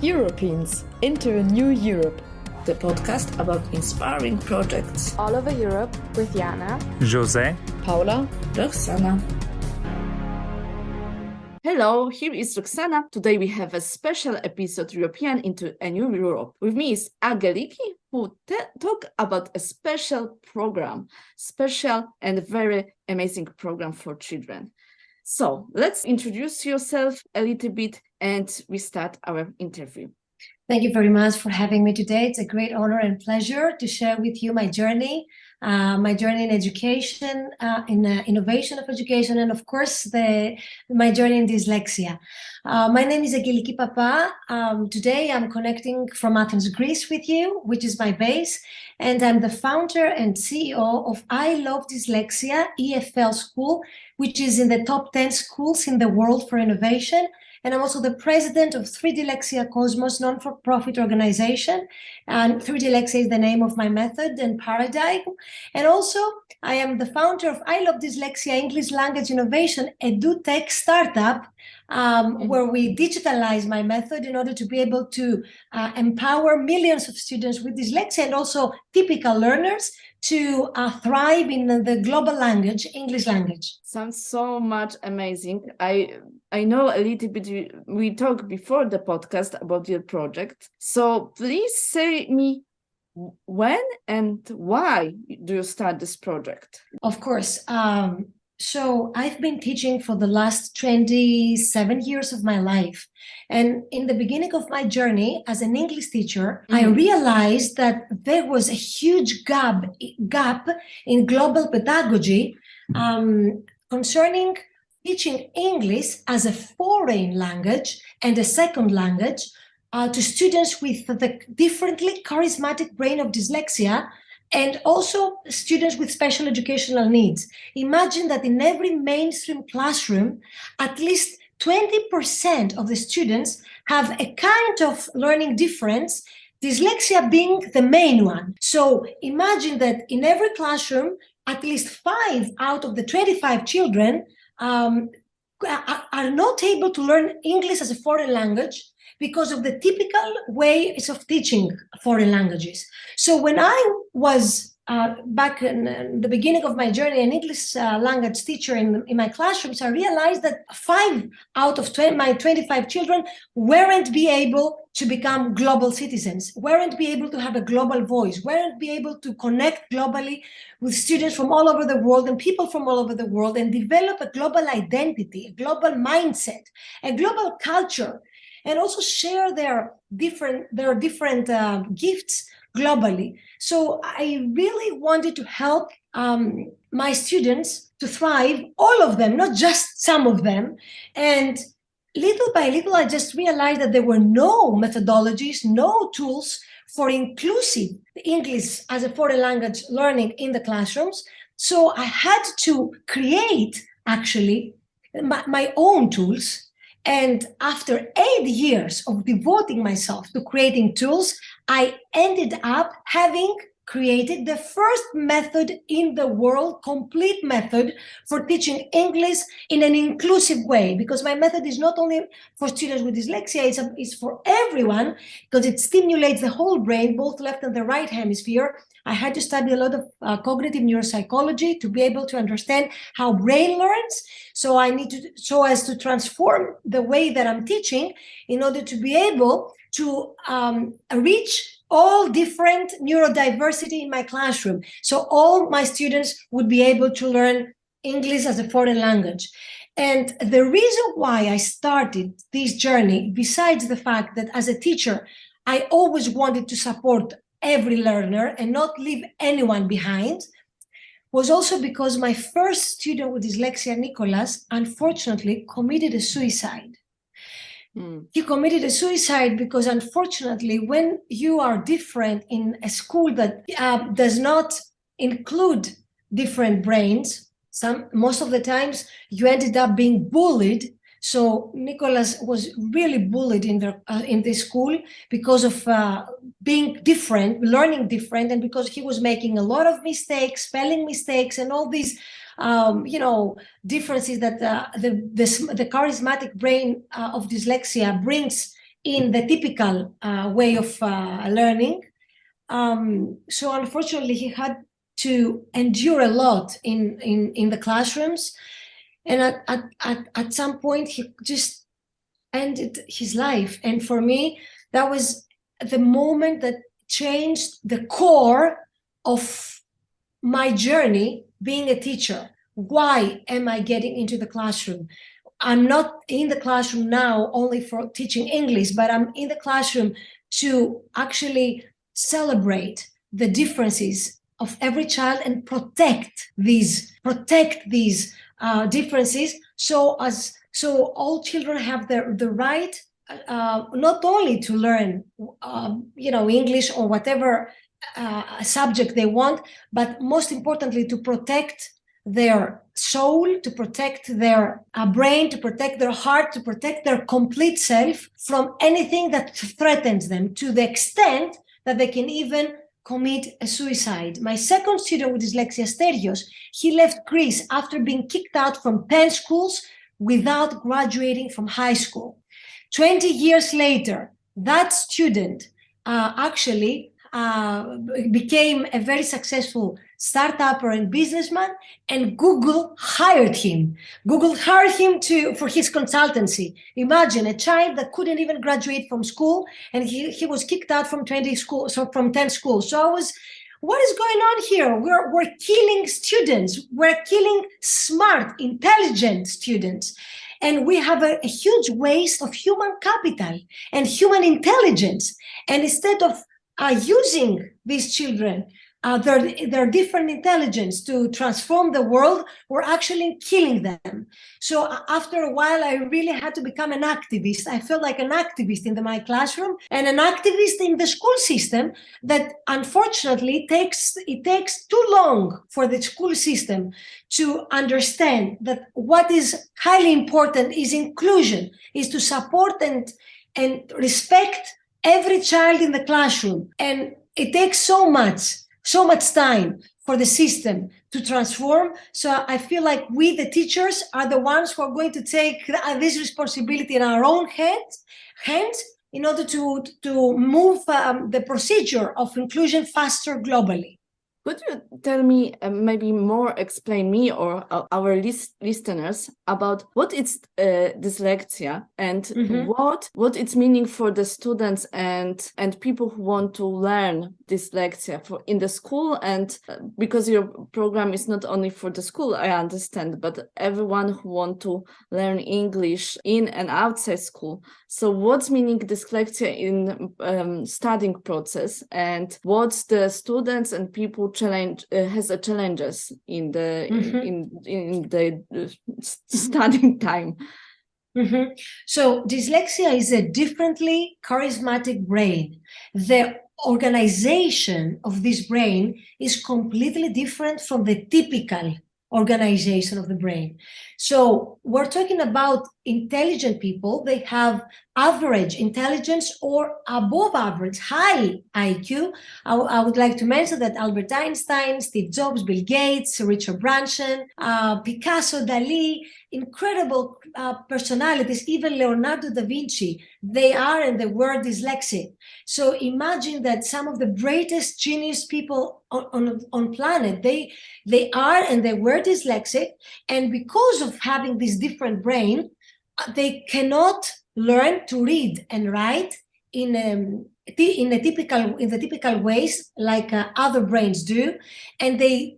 Europeans into a New Europe. The podcast about inspiring projects all over Europe with Jana, Jose, Paula, Roxana. Hello, here is Roxana. Today we have a special episode European into a New Europe. With me is Aggeliki, who talk about a special program, special and very amazing program for children. So let's introduce yourself a little bit and we start our interview. Thank you very much for having me today. It's a great honor and pleasure to share with you my journey in education, in innovation of education, and of course, my journey in dyslexia. My name is Aggeliki Pappa. Today, I'm connecting from Athens, Greece with you, which is my base, and I'm the founder and CEO of Ilovedyslexia EFL School, which is in the top 10 schools in the world for innovation. And I'm also the president of 3Dylexia Cosmos, non-for-profit organization. And 3Dylexia is the name of my method and paradigm. And also, I am the founder of Ilovedyslexia English Language Innovation, EduTech startup, where we digitalize my method in order to be able to empower millions of students with dyslexia and also typical learners to thrive in the global language, English language. Sounds so much amazing. I know a little bit, we talked before the podcast about your project. So please say me when and why do you start this project? Of course. So I've been teaching for the last 27 years of my life. And in the beginning of my journey as an English teacher, I realized that there was a huge gap in global pedagogy concerning teaching English as a foreign language and a second language to students with the differently charismatic brain of dyslexia and also students with special educational needs. Imagine that in every mainstream classroom, at least 20% of the students have a kind of learning difference, dyslexia being the main one. So imagine that in every classroom, at least 5 out of the 25 children are not able to learn English as a foreign language because of the typical ways of teaching foreign languages. So when I was back in the beginning of my journey, an English language teacher in my classrooms, I realized that 5 out of my 25 children weren't be able to become global citizens, weren't be able to have a global voice, weren't be able to connect globally with students from all over the world and people from all over the world and develop a global identity, a global mindset, a global culture, and also share their different gifts globally. So I really wanted to help my students to thrive, all of them, not just some of them. And little by little, I just realized that there were no methodologies, no tools for inclusive English as a foreign language learning in the classrooms. So I had to create, actually, my own tools. And after 8 years of devoting myself to creating tools, I ended up having created the first method in the world, complete method for teaching English in an inclusive way, because my method is not only for students with dyslexia, it's for everyone, because it stimulates the whole brain, both left and the right hemisphere. I had to study a lot of cognitive neuropsychology to be able to understand how brain learns. So as to transform the way that I'm teaching in order to be able to reach all different neurodiversity in my classroom. So all my students would be able to learn English as a foreign language. And the reason why I started this journey, besides the fact that as a teacher, I always wanted to support every learner and not leave anyone behind, was also because my first student with dyslexia, Nicholas, unfortunately committed a suicide. He committed a suicide because, unfortunately, when you are different in a school that does not include different brains, most of the times you ended up being bullied. So Nicholas was really bullied in this school because of being different, learning different, and because he was making a lot of mistakes, spelling mistakes, and all these differences that the charismatic brain of dyslexia brings in the typical way of learning. So unfortunately, he had to endure a lot in the classrooms. And at some point, he just ended his life. And for me, that was the moment that changed the core of my journey being a teacher. Why am I getting into the classroom? I'm not in the classroom now only for teaching English, but I'm in the classroom to actually celebrate the differences of every child and protect these differences, so all children have the right not only to learn English or whatever subject they want, but most importantly to protect their soul, to protect their brain, to protect their heart, to protect their complete self from anything that threatens them, to the extent that they can even commit a suicide. My second student with dyslexia, Sterios, he left Greece after being kicked out from 10 schools without graduating from high school. 20 years later, that student actually became a very successful startupper and businessman, and Google hired him. Google hired him for his consultancy. Imagine a child that couldn't even graduate from school, and he was kicked out from 10 schools. So what is going on here? We're killing students. We're killing smart, intelligent students. And we have a huge waste of human capital and human intelligence. And instead of using these children, their different intelligence to transform the world, we're actually killing them. So after a while, I really had to become an activist. I felt like an activist in my classroom and an activist in the school system that unfortunately it takes too long for the school system to understand that what is highly important is inclusion, is to support and respect every child in the classroom. And it takes so much time for the system to transform. So I feel like we, the teachers, are the ones who are going to take this responsibility in our own hands in order to move the procedure of inclusion faster globally. Could you tell me, explain me or our listeners about what is dyslexia and what it's meaning for the students and people who want to learn dyslexia in the school, and because your program is not only for the school, I understand, but everyone who want to learn English in and outside school. So what's meaning dyslexia in studying process, and what's the students and people has challenges in the in the studying time? So dyslexia is a differently charismatic brain. The organization of this brain is completely different from the typical organization of the brain. So we're talking about intelligent people. They have average intelligence or above average, high IQ. I would like to mention that Albert Einstein, Steve Jobs, Bill Gates, Richard Branson, Picasso, Dali, incredible personalities, even Leonardo da Vinci, they are and they were dyslexic. So imagine that some of the greatest genius people on planet, they are and they were dyslexic, and because of having this different brain, they cannot learn to read and write in the typical ways like other brains do, and we,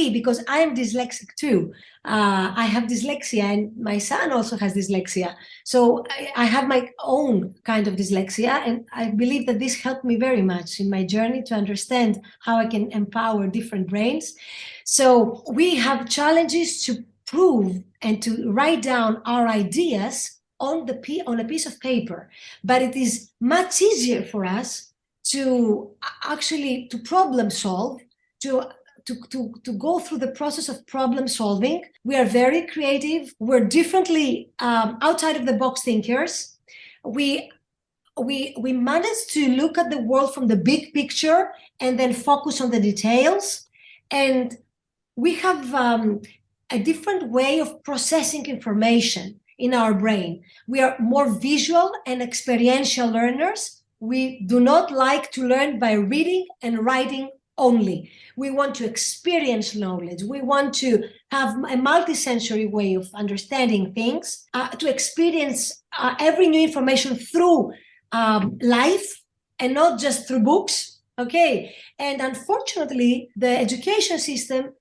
because I am dyslexic too. I have dyslexia, and my son also has dyslexia. So I have my own kind of dyslexia, and I believe that this helped me very much in my journey to understand how I can empower different brains. So we have challenges to prove and to write down our ideas on a piece of paper, but it is much easier for us to actually problem solve, to go through the process of problem solving. We are very creative. We're differently outside of the box thinkers. We manage to look at the world from the big picture and then focus on the details. And we have a different way of processing information. in our brain. We are more visual and experiential learners. We do not like to learn by reading and writing only. We want to experience knowledge. We want to have a multisensory way of understanding things, to experience every new information through life and not just through books. Okay. And unfortunately, the education system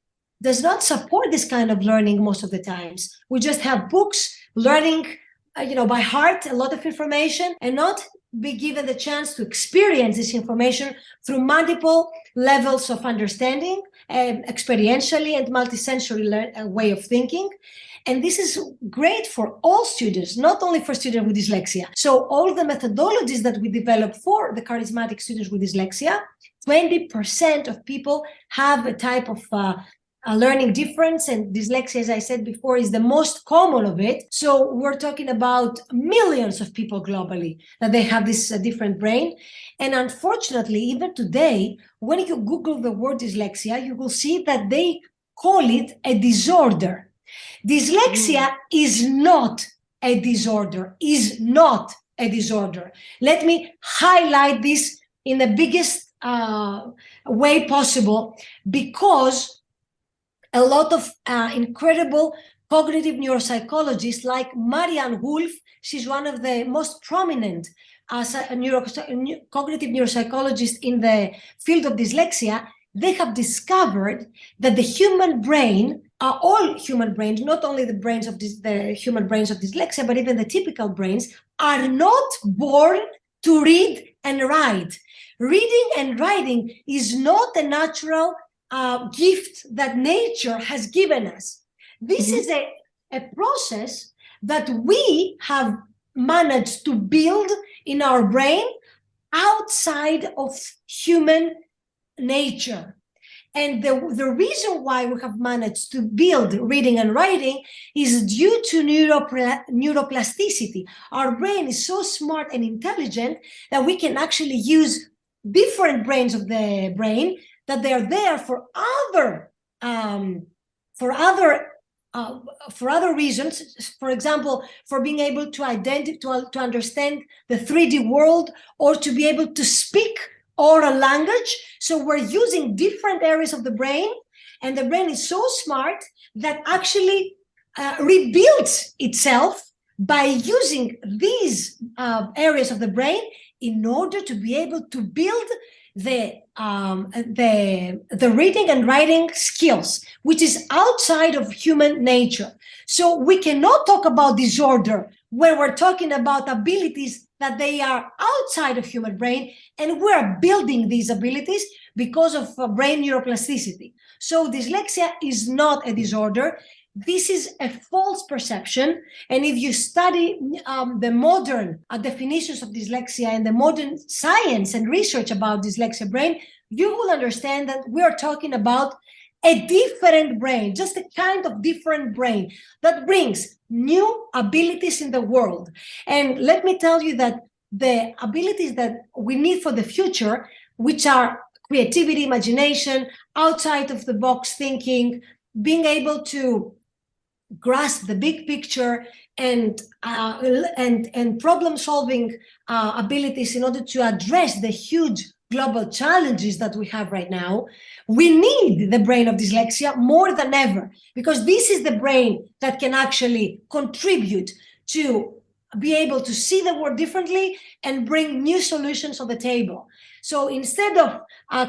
does not support this kind of learning most of the times. We just have books, learning, by heart, a lot of information, and not be given the chance to experience this information through multiple levels of understanding, experientially and multisensory way of thinking. And this is great for all students, not only for students with dyslexia. So all the methodologies that we develop for the charismatic students with dyslexia, 20% of people have a type of a learning difference, and dyslexia, as I said before, is the most common of it. So we're talking about millions of people globally that they have this different brain. And unfortunately, even today, when you Google the word dyslexia, you will see that they call it a disorder. Dyslexia is not a disorder, is not a disorder. Let me highlight this in the biggest way possible, because a lot of incredible cognitive neuropsychologists like Marianne Wolf, she's one of the most prominent cognitive neuropsychologists in the field of dyslexia. They have discovered that the human brain, all human brains, not only the human brains of dyslexia, but even the typical brains, are not born to read and write. Reading and writing is not a natural gift that nature has given us. This is a process that we have managed to build in our brain outside of human nature. And the reason why we have managed to build reading and writing is due to neuroplasticity. Our brain is so smart and intelligent that we can actually use different brains of the brain, that they are there for other reasons. For example, for being able to understand the 3D world, or to be able to speak oral language. So we're using different areas of the brain, and the brain is so smart that actually rebuilds itself by using these areas of the brain in order to be able to build the reading and writing skills, which is outside of human nature. So we cannot talk about disorder when we're talking about abilities that they are outside of human brain, and we're building these abilities because of brain neuroplasticity. So dyslexia is not a disorder. This is a false perception. And if you study the modern definitions of dyslexia and the modern science and research about dyslexia brain, you will understand that we are talking about a different brain, just a kind of different brain that brings new abilities in the world. And let me tell you that the abilities that we need for the future, which are creativity, imagination, outside of the box thinking, being able to grasp the big picture, and problem solving abilities in order to address the huge global challenges that we have right now, we need the brain of dyslexia more than ever, because this is the brain that can actually contribute to be able to see the world differently and bring new solutions on the table. So instead of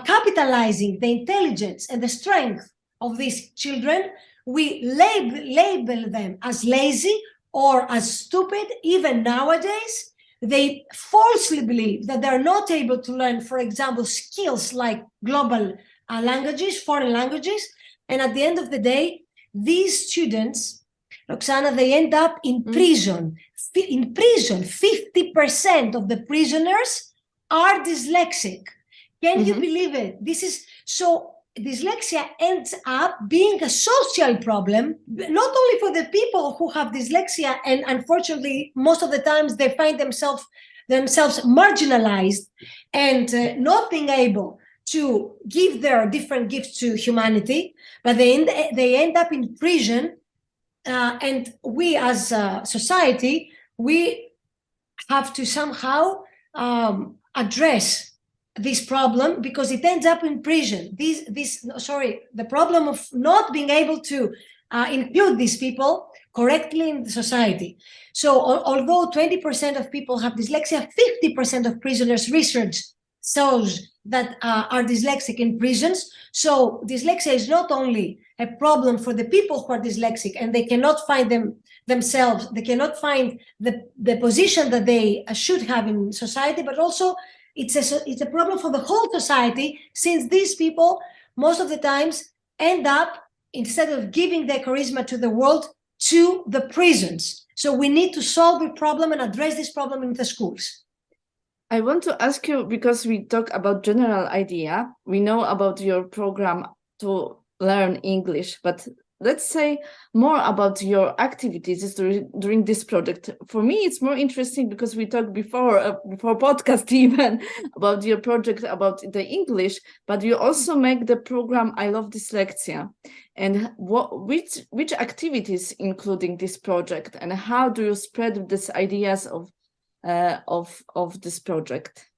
capitalizing the intelligence and the strength of these children, we label them as lazy or as stupid. Even nowadays, they falsely believe that they're not able to learn, for example, skills like global languages, foreign languages. And at the end of the day, these students, Roxana, they end up in prison. In prison, 50% of the prisoners are dyslexic. Can you believe it? This is so. Dyslexia ends up being a social problem, not only for the people who have dyslexia, and unfortunately, most of the times they find themselves marginalized and not being able to give their different gifts to humanity, but they end up in prison and we as a society, we have to somehow address this problem, because it ends up in prison. The problem of not being able to include these people correctly in the society. So although 20% of people have dyslexia, 50% of prisoners research shows that are dyslexic in prisons. So dyslexia is not only a problem for the people who are dyslexic and they cannot find themselves, they cannot find the position that they should have in society, but also it's a problem for the whole society, since these people most of the times end up, instead of giving their charisma to the world, to the prisons. So we need to solve the problem and address this problem in the schools. I want to ask you, because we talk about general idea, we know about your program to learn English, but let's say more about your activities during this project. For me, it's more interesting because we talked before podcast even about your project about the English, but you also make the program Ilovedyslexia. And which activities including this project, and how do you spread these ideas of this project?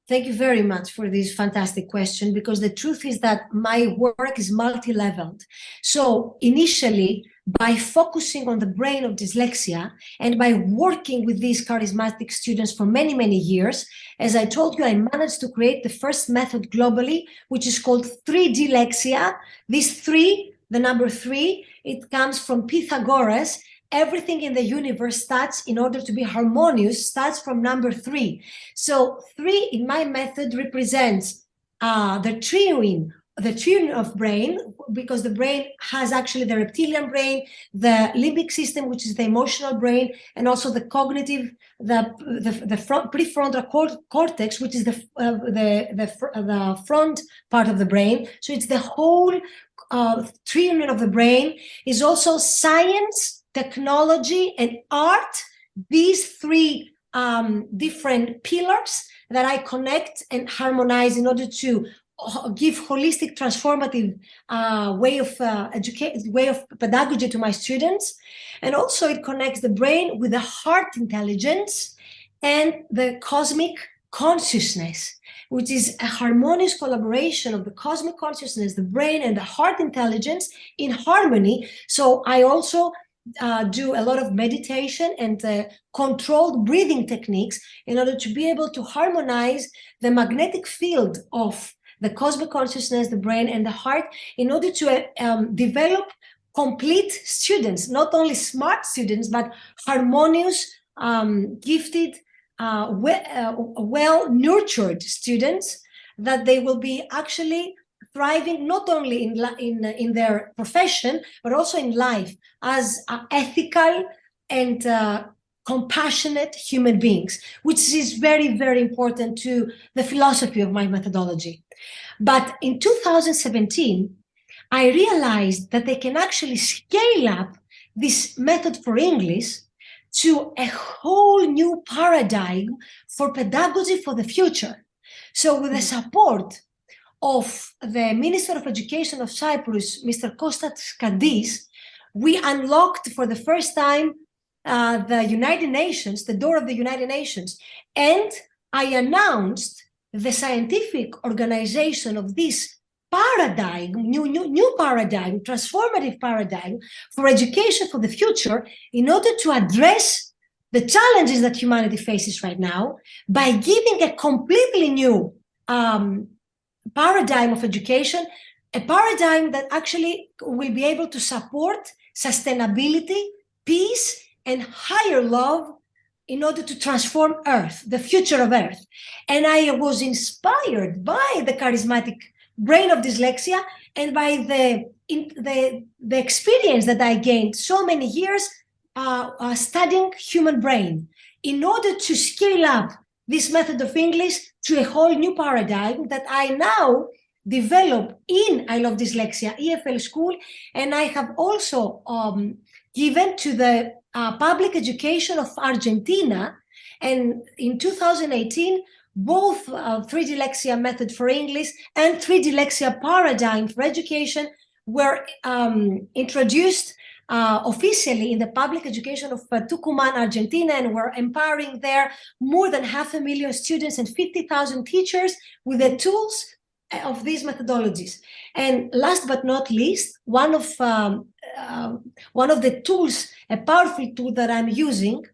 Thank you very much for this fantastic question, because the truth is that my work is multi-leveled. So initially, by focusing on the brain of dyslexia and by working with these charismatic students for many, many years, as I told you, I managed to create the first method globally, which is called 3Dylexia. This 3, the number 3, it comes from Pythagoras. Everything in the universe starts, in order to be harmonious, starts from number 3. So 3 in my method represents the triune of brain, because the brain has actually the reptilian brain, the limbic system, which is the emotional brain, and also the cognitive, the prefrontal cortex, which is the front part of the brain. So it's the whole triune of the brain. Is also science, technology, and art. These 3 different pillars that I connect and harmonize in order to give holistic, transformative way of pedagogy to my students. And also it connects the brain with the heart intelligence and the cosmic consciousness, which is a harmonious collaboration of the cosmic consciousness, the brain, and the heart intelligence in harmony. So I also do a lot of meditation and controlled breathing techniques in order to be able to harmonize the magnetic field of the cosmic consciousness, the brain, and the heart, in order to develop complete students, not only smart students, but harmonious, gifted, well-nurtured students, that they will be actually thriving not only in their profession, but also in life as ethical and compassionate human beings, which is very, very important to the philosophy of my methodology. But in 2017, I realized that they can actually scale up this method for English to a whole new paradigm for pedagogy for the future. So with the support of the Minister of Education of Cyprus, Mr. Kostas Kandis, we unlocked for the first time the United Nations, the door of the United Nations, and I announced the scientific organization of this paradigm, new paradigm, transformative paradigm for education for the future, in order to address the challenges that humanity faces right now by giving a completely new paradigm of education, a paradigm that actually will be able to support sustainability, peace, and higher love in order to transform Earth, the future of Earth. And I was inspired by the charismatic brain of dyslexia and by the experience that I gained so many years studying human brain, in order to scale up this method of English to a whole new paradigm that I now develop in Ilovedyslexia EFL school, and I have also given to the public education of Argentina. And in 2018, both 3Dylexia method for English and 3Dylexia paradigm for education were introduced officially in the public education of Tucumán, Argentina, and we're empowering there more than 500,000 students and 50,000 teachers with the tools of these methodologies. And last but not least, one of the tools, a powerful tool that I'm using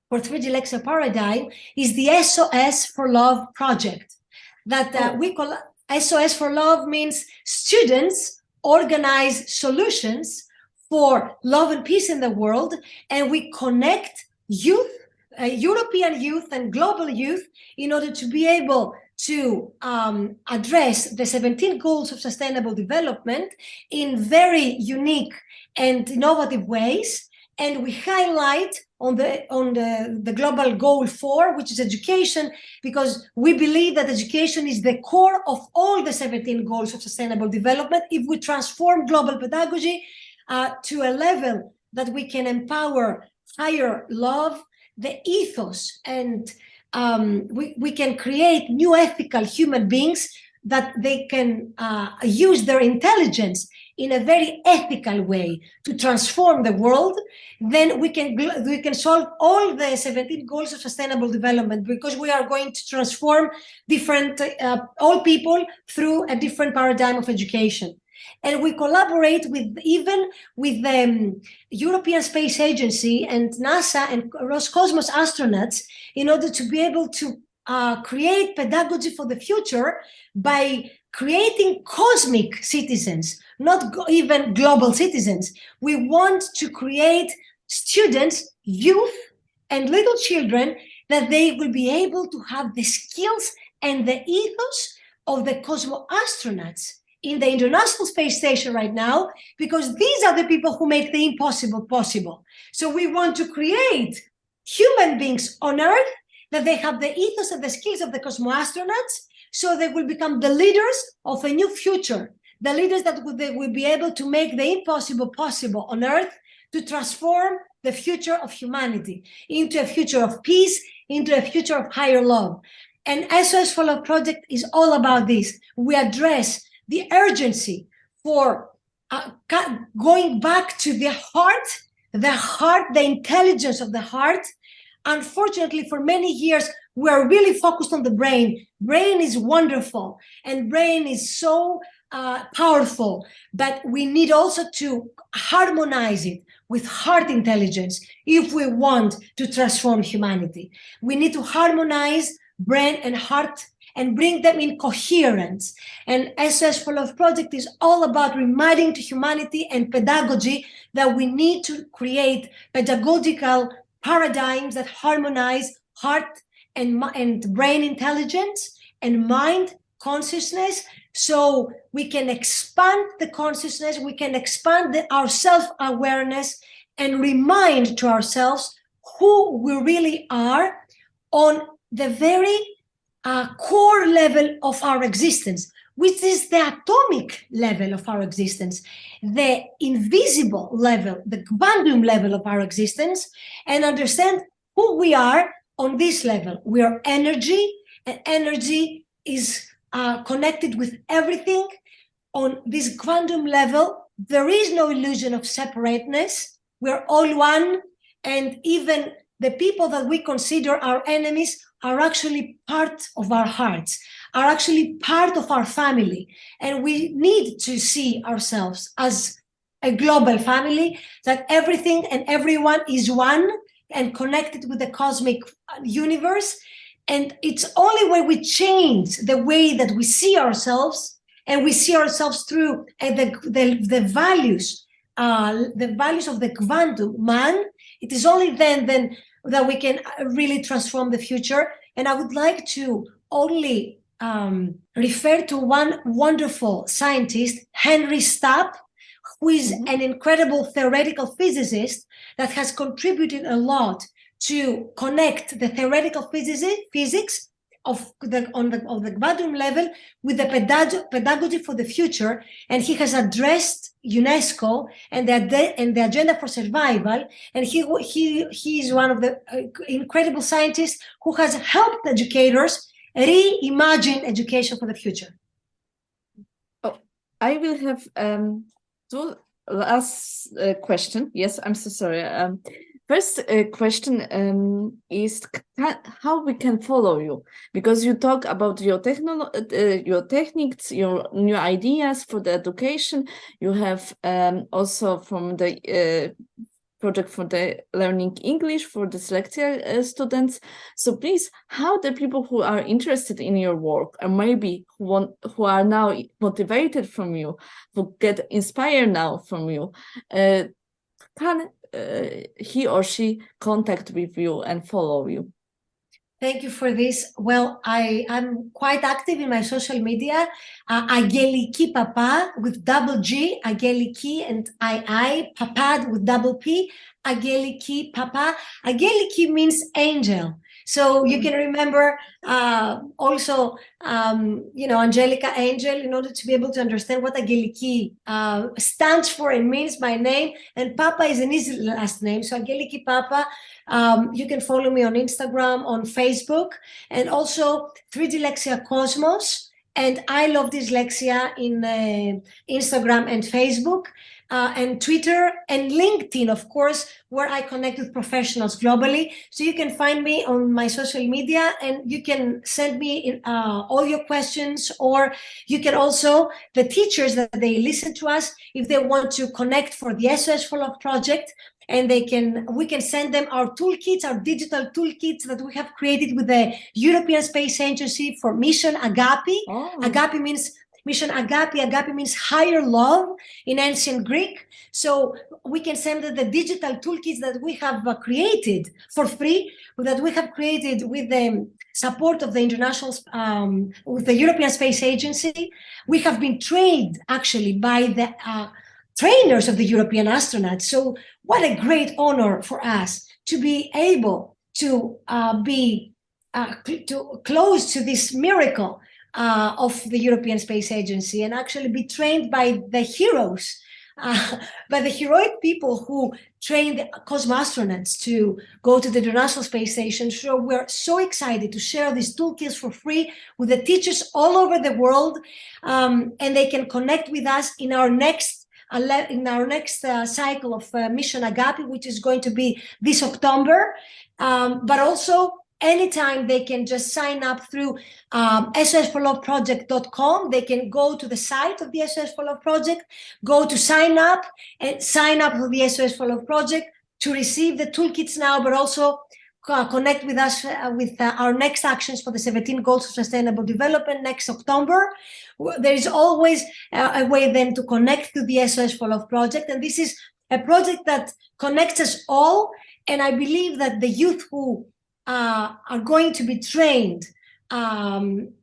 for 3 dyslexia paradigm is the SOS for Love project. That we call SOS for Love means students organize solutions for love and peace in the world, and we connect youth, European youth and global youth in order to be able to address the 17 goals of sustainable development in very unique and innovative ways. And we highlight on the global goal 4, which is education, because we believe that education is the core of all the 17 goals of sustainable development. If we transform global pedagogy to a level that we can empower higher love, the ethos, and we can create new ethical human beings that they can use their intelligence in a very ethical way to transform the world, then we can solve all the 17 goals of sustainable development, because we are going to transform different all people through a different paradigm of education. And we collaborate with the European Space Agency and NASA and Roscosmos astronauts in order to be able to create pedagogy for the future by creating cosmic citizens, not even global citizens. We want to create students, youth, and little children that they will be able to have the skills and the ethos of the Cosmo astronauts in the International Space Station right now, because these are the people who make the impossible possible. So we want to create human beings on Earth that they have the ethos and the skills of the Cosmo astronauts, so they will become the leaders of a new future, the leaders that they will be able to make the impossible possible on Earth, to transform the future of humanity into a future of peace, into a future of higher love. And SOS for Love project is all about this. We address the urgency for going back to the heart, the intelligence of the heart. Unfortunately, for many years, we are really focused on the brain. Brain is wonderful, and brain is so powerful, but we need also to harmonize it with heart intelligence if we want to transform humanity. We need to harmonize brain and heart and bring them in coherence. And SOS for Love project is all about reminding to humanity and pedagogy that we need to create pedagogical paradigms that harmonize heart and brain intelligence and mind consciousness, so we can expand the consciousness, we can expand our self-awareness and remind to ourselves who we really are on the very core level of our existence, which is the atomic level of our existence, the invisible level, the quantum level of our existence, and understand who we are on this level. We are energy, and energy is connected with everything. On this quantum level, there is no illusion of separateness. We're all one, and even the people that we consider our enemies are actually part of our hearts, are actually part of our family. And we need to see ourselves as a global family, that everything and everyone is one and connected with the cosmic universe. And it's only when we change the way that we see ourselves, and we see ourselves through the values of the quantum man, it is only then that we can really transform the future. And I would like to only refer to one wonderful scientist, Henry Stapp, who is an incredible theoretical physicist that has contributed a lot to connect the theoretical physics of the quantum level with the pedagogy for the future. And he has addressed UNESCO and the agenda for survival. And he is one of the incredible scientists who has helped educators reimagine education for the future. Oh, I will have two last question. Yes, I'm so sorry. First question is how we can follow you, because you talk about your your techniques, your new ideas for the education. You have also from the project for the learning English for dyslexia students. So please, how the people who are interested in your work, or maybe who are now motivated from you, who get inspired now from you, can he or she contact with you and follow you? Thank you for this. Well, I'm quite active in my social media. Aggeliki Pappa with double G, Aggeliki and I, Papad with double P, Aggeliki Pappa. Aggeliki means angel. So you can remember also, Angelica Angel, in order to be able to understand what Aggeliki stands for and means my name. And Papa is an easy last name. So Aggeliki Pappa. You can follow me on Instagram, on Facebook, and also 3Dyslexia Cosmos and Ilovedyslexia in Instagram and Facebook, and Twitter and LinkedIn, of course, where I connect with professionals globally. So you can find me on my social media and you can send me all your questions, or you can also, the teachers that they listen to us, if they want to connect for the SOS Follow-up project, and we can send them our toolkits, our digital toolkits that we have created with the European Space Agency for Mission Agapi. Oh. Agapi means Mission Agapi. Agapi means higher love in ancient Greek. So we can send them the digital toolkits that we have created for free, that we have created with the support of the international, with the European Space Agency. We have been trained actually by the trainers of the European astronauts. So what a great honor for us to be able to be close to this miracle of the European Space Agency and actually be trained by the heroes, by the heroic people who trained cosmonauts to go to the International Space Station. So we're so excited to share these toolkits for free with the teachers all over the world, and they can connect with us in our next cycle of Mission Agapi, which is going to be this October, but also anytime they can just sign up through sosfollowproject.com. They can go to the site of the SOS Follow-up Project, go to sign up and sign up for the SOS Follow-up Project to receive the toolkits now, but also connect with us with our next actions for the 17 Goals of Sustainable Development next October. There is always a way then to connect to the SOS Follow-up Project. And this is a project that connects us all. And I believe that the youth who are going to be trained and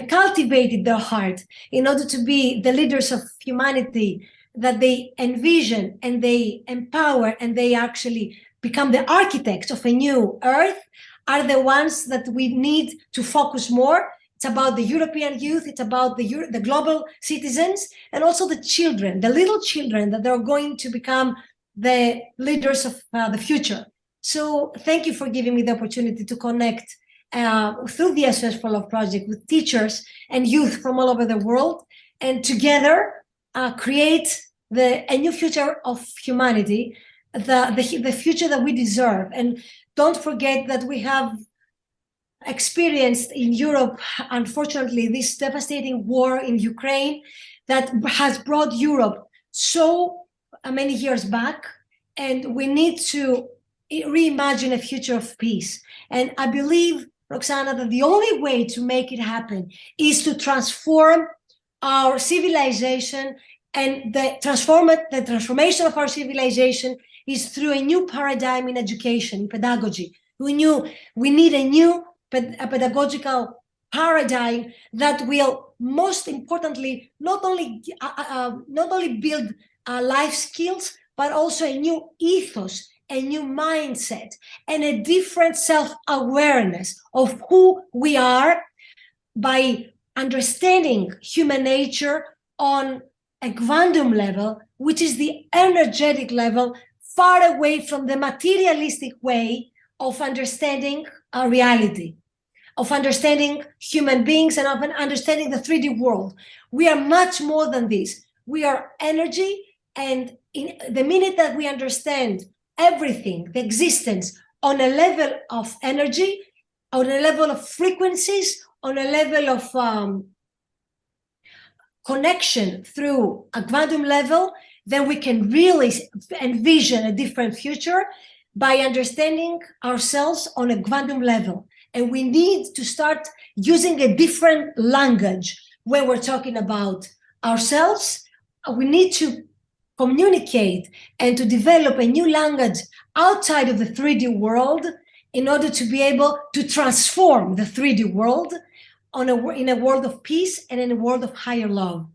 cultivated their heart in order to be the leaders of humanity that they envision and they empower and they actually become the architects of a new earth are the ones that we need to focus more. It's about the European youth, it's about the global citizens, and also the children, the little children that are going to become the leaders of the future. So thank you for giving me the opportunity to connect through the SOS Follow-up Project with teachers and youth from all over the world, and together create a new future of humanity, the future that we deserve. And don't forget that we have experienced in Europe, unfortunately, this devastating war in Ukraine that has brought Europe so many years back, and we need to reimagine a future of peace. And I believe, Roxana, that the only way to make it happen is to transform our civilization, and the transformation of our civilization is through a new paradigm in education, in pedagogy. We need a new pedagogical paradigm that will, most importantly, not only build life skills, but also a new ethos, a new mindset, and a different self-awareness of who we are by understanding human nature on a quantum level, which is the energetic level, far away from the materialistic way of understanding our reality, of understanding human beings, and of understanding the 3D world. We are much more than this. We are energy, and in the minute that we understand everything, the existence, on a level of energy, on a level of frequencies, on a level of connection through a quantum level, then we can really envision a different future by understanding ourselves on a quantum level. And we need to start using a different language when we're talking about ourselves. We need to communicate and to develop a new language outside of the 3D world in order to be able to transform the 3D world in a world of peace and in a world of higher love.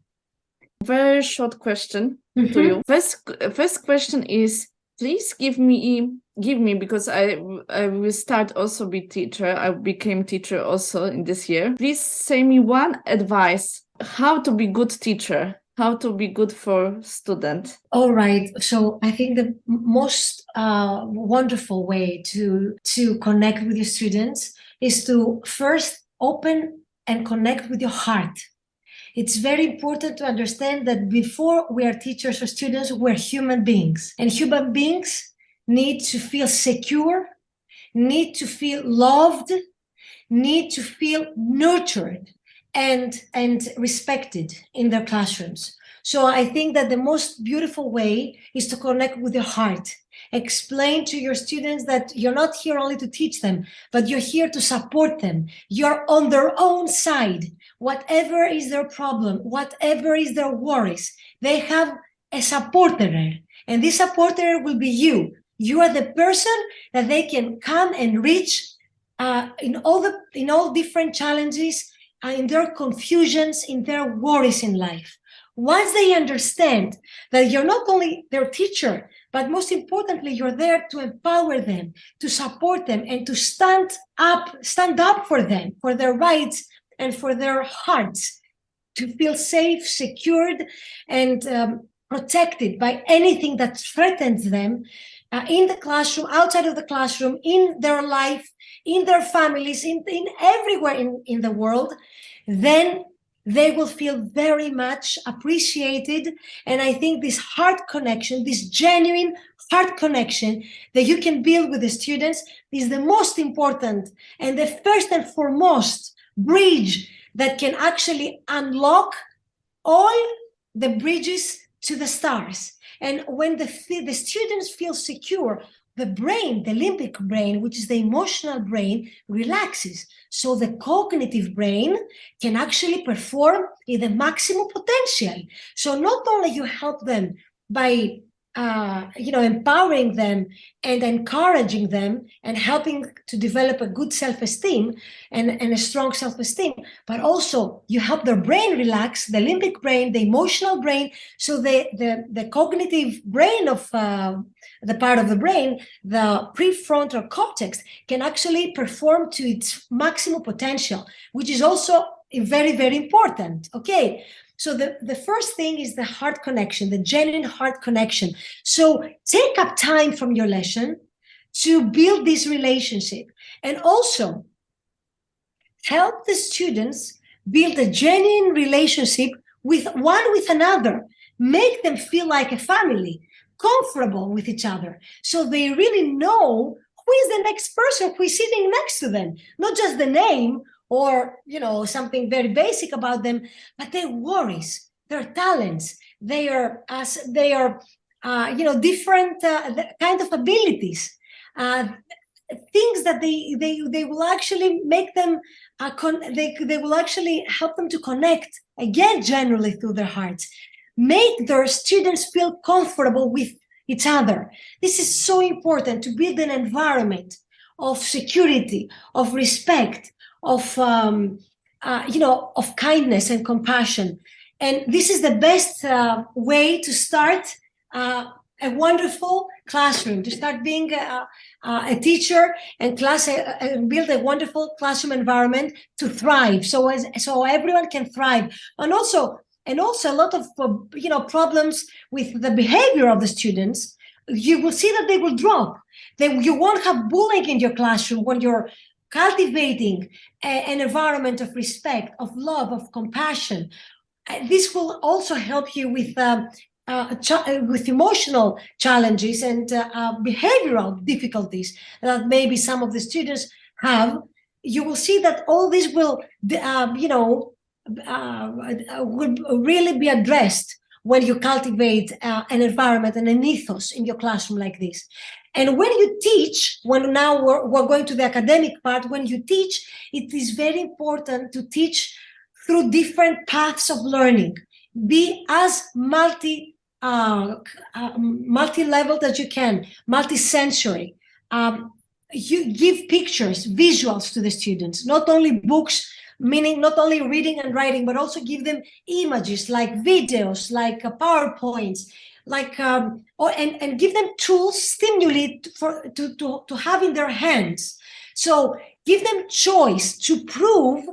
Very short question to you. First question is, please give me because I will start also be teacher. I became teacher also in this year. Please say me one advice how to be good teacher, how to be good for student. All right. So I think the most wonderful way to connect with your students is to first open and connect with your heart. It's very important to understand that before we are teachers or students, we're human beings. And human beings need to feel secure, need to feel loved, need to feel nurtured and respected in their classrooms. So I think that the most beautiful way is to connect with your heart. Explain to your students that you're not here only to teach them, but you're here to support them. You're on their own side. Whatever is their problem, whatever is their worries, they have a supporter. And this supporter will be you. You are the person that they can come and reach in all different challenges, in their confusions, in their worries in life. Once they understand that you're not only their teacher, but most importantly, you're there to empower them, to support them, and to stand up for them, for their rights and for their hearts, to feel safe, secured, and protected by anything that threatens them in the classroom, outside of the classroom, in their life, in their families, in everywhere in the world, then they will feel very much appreciated. And I think this heart connection, this genuine heart connection that you can build with the students is the most important and the first and foremost bridge that can actually unlock all the bridges to the stars. And when the students feel secure, the brain, the limbic brain, which is the emotional brain, relaxes. So the cognitive brain can actually perform in the maximum potential. So not only you help them by empowering them and encouraging them and helping to develop a good self-esteem and a strong self-esteem, but also you help their brain relax, the limbic brain, the emotional brain, so the cognitive brain of the part of the brain, the prefrontal cortex, can actually perform to its maximum potential, which is also very, very important. Okay. So the first thing is the heart connection, the genuine heart connection. So take up time from your lesson to build this relationship, and also help the students build a genuine relationship with another. Make them feel like a family, comfortable with each other, so they really know who is the next person who is sitting next to them, not just the name or something very basic about them, but their worries, their talents, their different kind of abilities, things that they will actually make them they will actually help them to connect again generally through their hearts. Make their students feel comfortable with each other. This is so important, to build an environment of security, of respect, of kindness and compassion. And this is the best way to start a wonderful classroom, to start being a teacher and build a wonderful classroom environment to thrive, so everyone can thrive. And also a lot of problems with the behavior of the students, you will see that they will drop. You won't have bullying in your classroom when you're cultivating an environment of respect, of love, of compassion. This will also help you with with emotional challenges and behavioral difficulties that maybe some of the students have, you will see that all this will, will really be addressed when you cultivate an environment and an ethos in your classroom like this. And when you teach, when now we're going to the academic part, when you teach, it is very important to teach through different paths of learning. Be as multi-leveled as you can, multi-sensory. You give pictures, visuals to the students, not only books, meaning not only reading and writing, but also give them images like videos, like PowerPoints, like and give them tools, stimuli to have in their hands. So give them choice to prove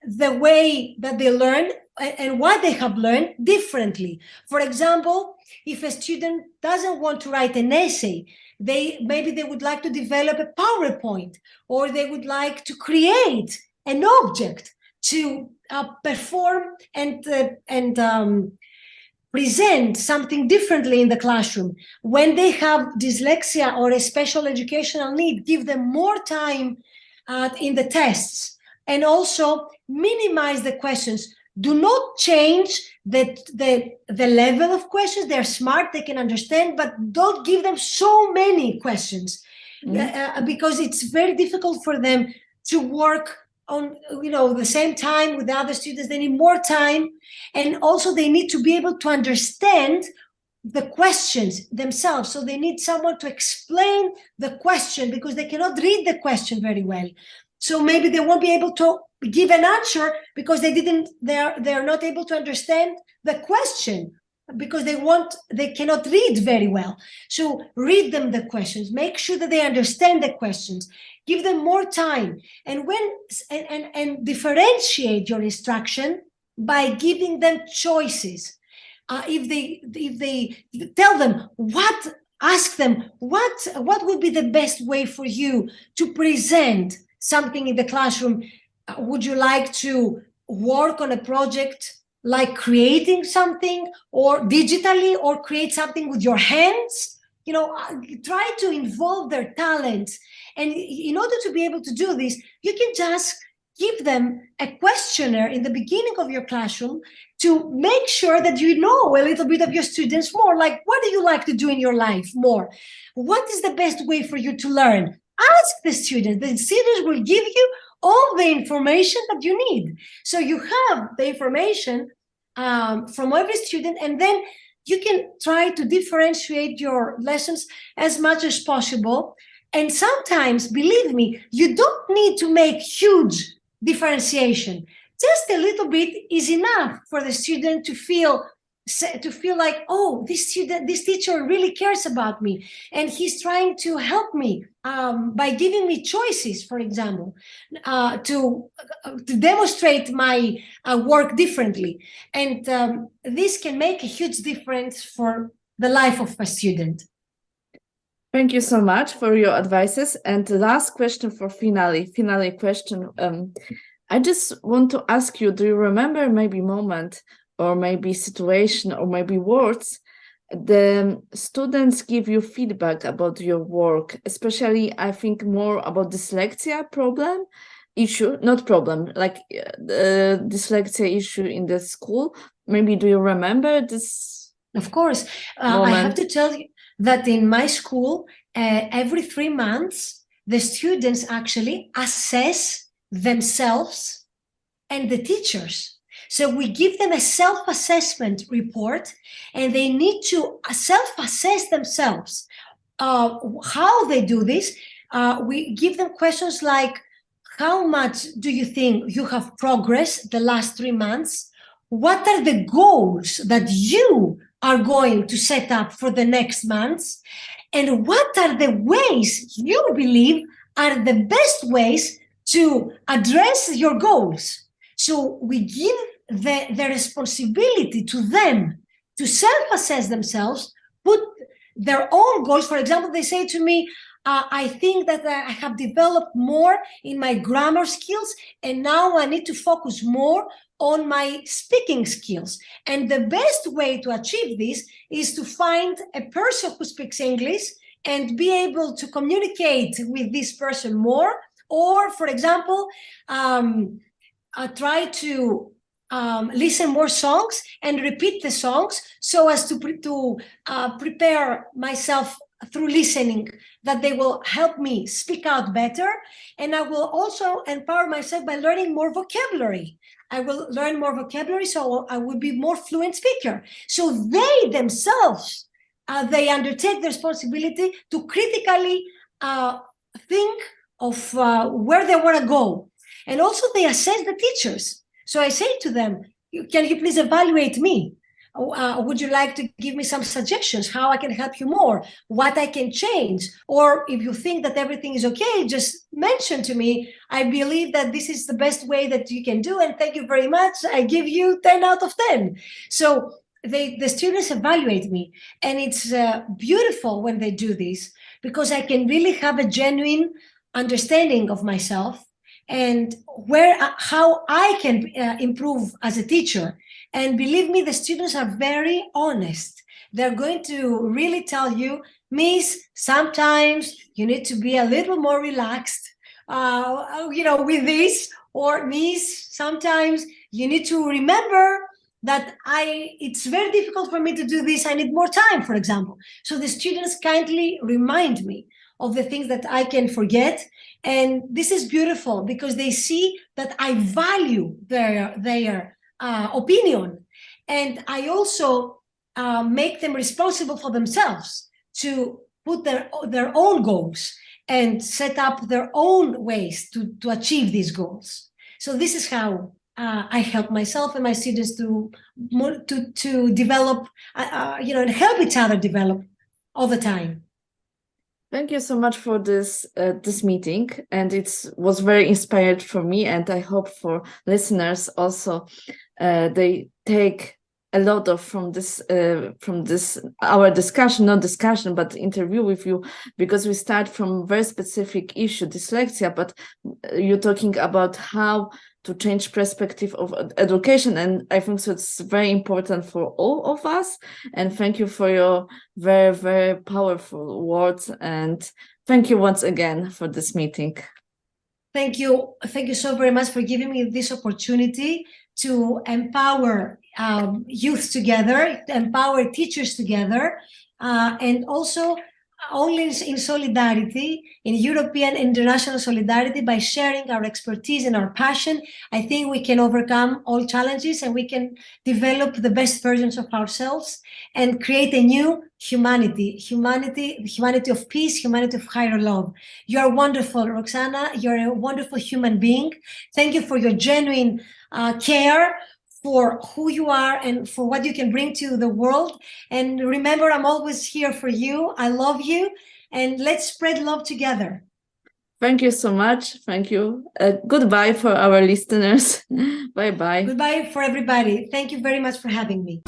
the way that they learn and what they have learned differently. For example, if a student doesn't want to write an essay, maybe they would like to develop a PowerPoint, or they would like to create an object to perform and present something differently in the classroom. When they have dyslexia or a special educational need, give them more time in the tests, and also minimize the questions. Do not change the level of questions. They're smart, they can understand, but don't give them so many questions because it's very difficult for them to work on the same time with the other students. They need more time, and also they need to be able to understand the questions themselves. So they need someone to explain the question because they cannot read the question very well. So maybe they won't be able to give an answer because they're not able to understand the question because they cannot read very well. So read them the questions, make sure that they understand the questions, give them more time, and and differentiate your instruction by giving them choices. If they tell them ask them what would be the best way for you to present something in the classroom. Would you like to work on a project like creating something, or digitally, or create something with your hands? Try to involve their talents. And in order to be able to do this, you can just give them a questionnaire in the beginning of your classroom to make sure that you know a little bit of your students more. Like, what do you like to do in your life more? What is the best way for you to learn? Ask the students. The students will give you all the information that you need. So you have the information from every student, and then you can try to differentiate your lessons as much as possible. And sometimes, believe me, you don't need to make huge differentiation. Just a little bit is enough for the student to feel like, oh, this teacher really cares about me, and he's trying to help me by giving me choices, for example, to demonstrate my work differently. And this can make a huge difference for the life of a student. Thank you so much for your advices. And the last question for finale question. I just want to ask you, do you remember maybe moment or maybe situation or maybe words the students give you feedback about your work, especially I think more about dyslexia the dyslexia issue in the school? Maybe do you remember this? Of course. I have to tell you that in my school, every 3 months, the students actually assess themselves and the teachers. So we give them a self-assessment report, and they need to self-assess themselves. How they do this, we give them questions like, how much do you think you have progressed the last 3 months? What are the goals that you are going to set up for the next months? And what are the ways you believe are the best ways to address your goals? So we give the responsibility to them to self-assess themselves, put their own goals. For example, they say to me, I think that I have developed more in my grammar skills, and now I need to focus more on my speaking skills. And the best way to achieve this is to find a person who speaks English and be able to communicate with this person more. Or, for example, try to listen more songs and repeat the songs so as to prepare myself through listening, that they will help me speak out better. And I will also empower myself by learning more vocabulary. I will learn more vocabulary, so I will be more fluent speaker. So they themselves, they undertake the responsibility to critically think of where they want to go. And also they assess the teachers. So I say to them, can you please evaluate me? Would you like to give me some suggestions how I can help you more, what I can change? Or if you think that everything is okay, just mention to me. I believe that this is the best way that you can do, and thank you very much. I give you 10 out of 10. So the students evaluate me, and it's beautiful when they do this, because I can really have a genuine understanding of myself and how I can improve as a teacher. And believe me, the students are very honest. They're going to really tell you, Miss, sometimes you need to be a little more relaxed, with this, or Miss, sometimes you need to remember that it's very difficult for me to do this. I need more time, for example. So the students kindly remind me of the things that I can forget. And this is beautiful because they see that I value their opinion. And I also make them responsible for themselves to put their own goals and set up their own ways to achieve these goals. So this is how I help myself and my students to develop, and help each other develop all the time. Thank you so much for this meeting, and it was very inspired for me, and I hope for listeners also. They take a lot from this our discussion, but interview with you, because we start from very specific issue, dyslexia, but you're talking about how to change perspective of education, and I think so it's very important for all of us. And thank you for your very, very powerful words, and thank you once again for this meeting. Thank you so very much for giving me this opportunity to empower youth together, to empower teachers together, and also only in solidarity, in European international solidarity, by sharing our expertise and our passion. I think we can overcome all challenges, and we can develop the best versions of ourselves and create a new humanity of peace, humanity of higher love. You are wonderful, Roxana. You're a wonderful human being. Thank you for your genuine care for who you are and for what you can bring to the world. And remember, I'm always here for you. I love you, and let's spread love together. Thank you so much. Thank you. Goodbye for our listeners. Bye-bye. Goodbye for everybody. Thank you very much for having me.